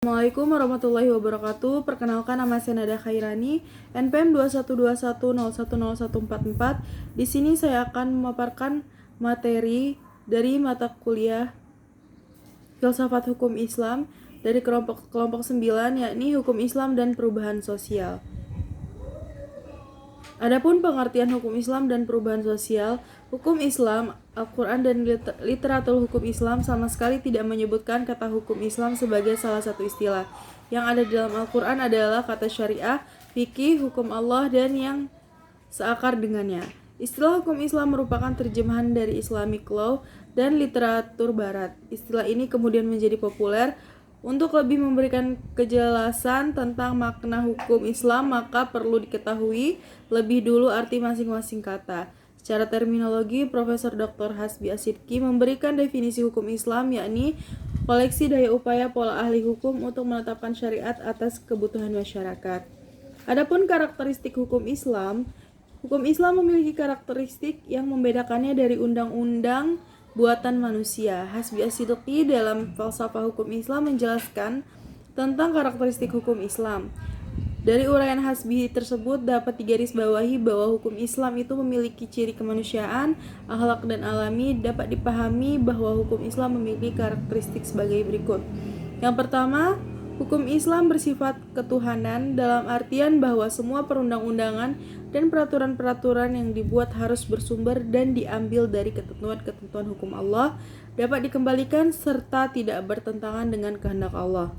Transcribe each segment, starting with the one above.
Assalamualaikum warahmatullahi wabarakatuh. Perkenalkan, nama saya Nada Khairani, NPM 2121010144. Di sini saya akan memaparkan materi dari mata kuliah Filsafat Hukum Islam dari kelompok 9, yakni Hukum Islam dan Perubahan Sosial. Adapun pengertian hukum Islam dan perubahan sosial, hukum Islam, Al-Quran dan literatur hukum Islam sama sekali tidak menyebutkan kata hukum Islam sebagai salah satu istilah. Yang ada di dalam Al-Quran adalah kata syariah, fikih, hukum Allah, dan yang seakar dengannya. Istilah hukum Islam merupakan terjemahan dari Islamic law dan literatur barat. Istilah ini kemudian menjadi populer. Untuk lebih memberikan kejelasan tentang makna hukum Islam, maka perlu diketahui lebih dulu arti masing-masing kata. Secara terminologi, Profesor Dr. Hasbi Asidki memberikan definisi hukum Islam, yakni koleksi daya upaya pola ahli hukum untuk menetapkan syariat atas kebutuhan masyarakat. Adapun karakteristik hukum Islam memiliki karakteristik yang membedakannya dari undang-undang buatan manusia. Hasbi Asidki dalam Falsafah Hukum Islam menjelaskan tentang karakteristik hukum Islam. Dari uraian Hasbi tersebut dapat digarisbawahi bahwa hukum Islam itu memiliki ciri kemanusiaan, akhlak dan alami. Dapat dipahami bahwa hukum Islam memiliki karakteristik sebagai berikut. Yang pertama, hukum Islam bersifat ketuhanan dalam artian bahwa semua perundang-undangan dan peraturan-peraturan yang dibuat harus bersumber dan diambil dari ketentuan-ketentuan hukum Allah, dapat dikembalikan serta tidak bertentangan dengan kehendak Allah.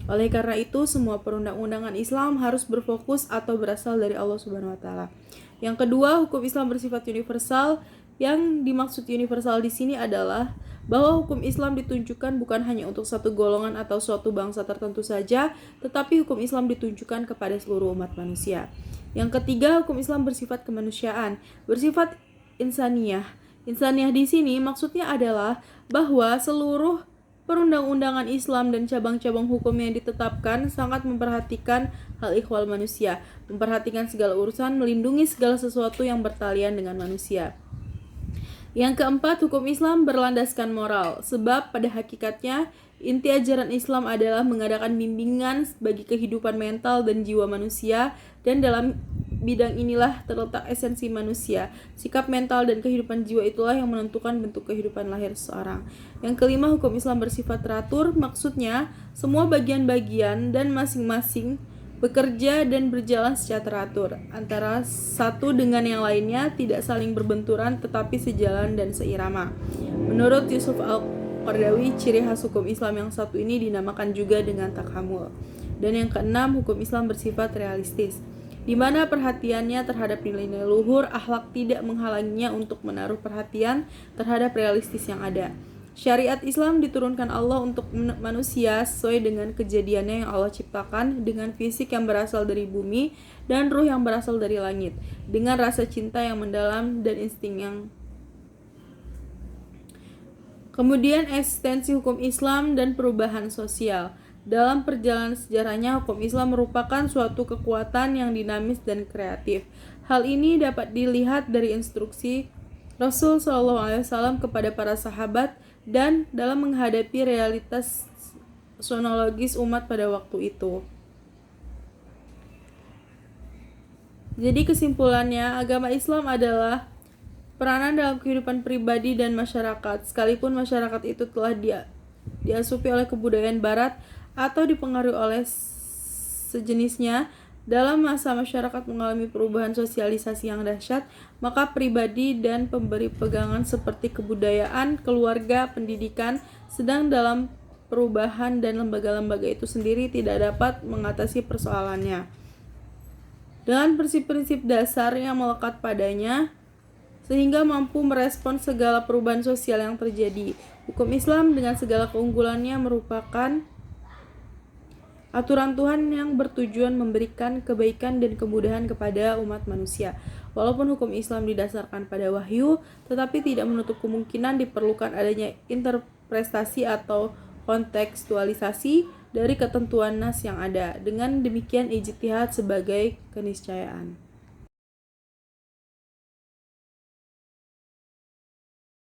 Oleh karena itu, semua perundang-undangan Islam harus berfokus atau berasal dari Allah Subhanahu wa taala. Yang kedua, hukum Islam bersifat universal. Yang dimaksud universal di sini adalah bahwa hukum Islam ditunjukkan bukan hanya untuk satu golongan atau suatu bangsa tertentu saja, tetapi hukum Islam ditunjukkan kepada seluruh umat manusia. Yang ketiga, hukum Islam bersifat kemanusiaan, bersifat insaniyah. Insaniyah di sini maksudnya adalah bahwa seluruh perundang-undangan Islam dan cabang-cabang hukum yang ditetapkan sangat memperhatikan hal ihwal manusia, memperhatikan segala urusan, melindungi segala sesuatu yang bertalian dengan manusia. Yang keempat, hukum Islam berlandaskan moral, sebab pada hakikatnya inti ajaran Islam adalah mengadakan bimbingan bagi kehidupan mental dan jiwa manusia, dan dalam bidang inilah terletak esensi manusia. Sikap mental dan kehidupan jiwa itulah yang menentukan bentuk kehidupan lahir seseorang. Yang kelima, hukum Islam bersifat teratur, maksudnya semua bagian-bagian dan masing-masing bekerja dan berjalan secara teratur, antara satu dengan yang lainnya, tidak saling berbenturan tetapi sejalan dan seirama. Menurut Yusuf Al-Qaradawi, ciri khas hukum Islam yang satu ini dinamakan juga dengan takamul. Dan yang keenam, hukum Islam bersifat realistis, di mana perhatiannya terhadap nilai-nilai luhur akhlak tidak menghalanginya untuk menaruh perhatian terhadap realistis yang ada. Syariat Islam diturunkan Allah untuk manusia sesuai dengan kejadiannya yang Allah ciptakan, dengan fisik yang berasal dari bumi dan ruh yang berasal dari langit, dengan rasa cinta yang mendalam dan insting yang. Kemudian eksistensi hukum Islam dan perubahan sosial. Dalam perjalanan sejarahnya, hukum Islam merupakan suatu kekuatan yang dinamis dan kreatif. Hal ini dapat dilihat dari instruksi Rasul SAW kepada para sahabat dan dalam menghadapi realitas sonologis umat pada waktu itu. Jadi kesimpulannya, agama Islam adalah peranan dalam kehidupan pribadi dan masyarakat, sekalipun masyarakat itu telah diasupi oleh kebudayaan barat atau dipengaruhi oleh sejenisnya. Dalam masa masyarakat mengalami perubahan sosialisasi yang dahsyat, maka pribadi dan pemberi pegangan seperti kebudayaan, keluarga, pendidikan sedang dalam perubahan, dan lembaga-lembaga itu sendiri tidak dapat mengatasi persoalannya. Dengan prinsip-prinsip dasar yang melekat padanya, sehingga mampu merespon segala perubahan sosial yang terjadi. Hukum Islam dengan segala keunggulannya merupakan aturan Tuhan yang bertujuan memberikan kebaikan dan kemudahan kepada umat manusia. Walaupun hukum Islam didasarkan pada wahyu, tetapi tidak menutup kemungkinan diperlukan adanya interpretasi atau kontekstualisasi dari ketentuan nas yang ada. Dengan demikian ijtihad sebagai keniscayaan.